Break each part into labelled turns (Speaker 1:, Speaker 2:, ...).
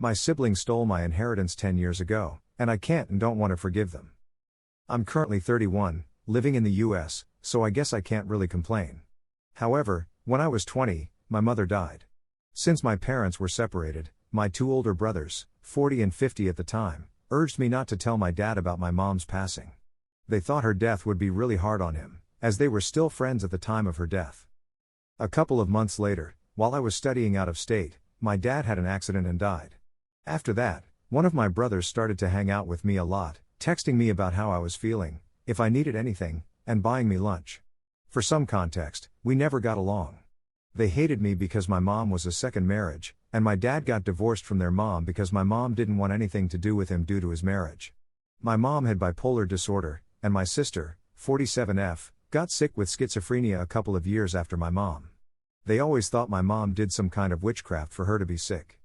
Speaker 1: My siblings stole my inheritance 10 years ago, and I can't and don't want to forgive them. I'm currently 31, living in the US, so I guess I can't really complain. However, when I was 20, my mother died. Since my parents were separated, my two older brothers, 40 and 50 at the time, urged me not to tell my dad about my mom's passing. They thought her death would be really hard on him, as they were still friends at the time of her death. A couple of months later, while I was studying out of state, my dad had an accident and died. After that, one of my brothers started to hang out with me a lot, texting me about how I was feeling, if I needed anything, and buying me lunch. For some context, we never got along. They hated me because my mom was a second marriage, and my dad got divorced from their mom because my mom didn't want anything to do with him due to his marriage. My mom had bipolar disorder, and my sister, 47F, got sick with schizophrenia a couple of years after my mom. They always thought my mom did some kind of witchcraft for her to be sick.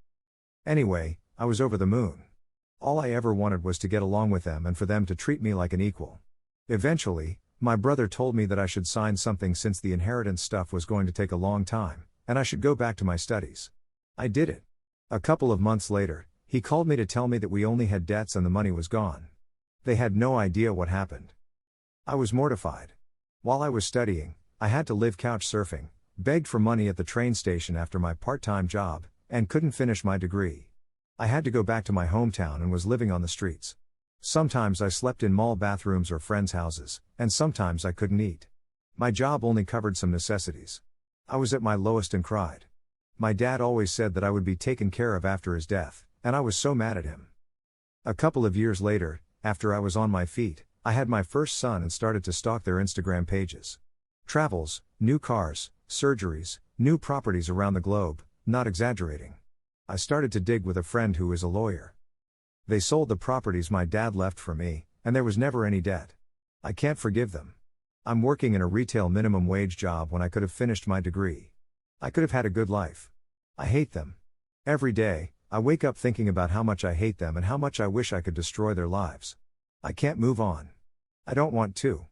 Speaker 1: Anyway, I was over the moon. All I ever wanted was to get along with them and for them to treat me like an equal. Eventually, my brother told me that I should sign something since the inheritance stuff was going to take a long time, and I should go back to my studies. I did it. A couple of months later, he called me to tell me that we only had debts and the money was gone. They had no idea what happened. I was mortified. While I was studying, I had to live couch surfing, begged for money at the train station after my part-time job, and couldn't finish my degree. I had to go back to my hometown and was living on the streets. Sometimes I slept in mall bathrooms or friends' houses, and sometimes I couldn't eat. My job only covered some necessities. I was at my lowest and cried. My dad always said that I would be taken care of after his death, and I was so mad at him. A couple of years later, after I was on my feet, I had my first son and started to stalk their Instagram pages. Travels, new cars, surgeries, new properties around the globe, not exaggerating. I started to dig with a friend who is a lawyer. They sold the properties my dad left for me, and there was never any debt. I can't forgive them. I'm working in a retail minimum wage job when I could have finished my degree. I could have had a good life. I hate them. Every day, I wake up thinking about how much I hate them and how much I wish I could destroy their lives. I can't move on. I don't want to.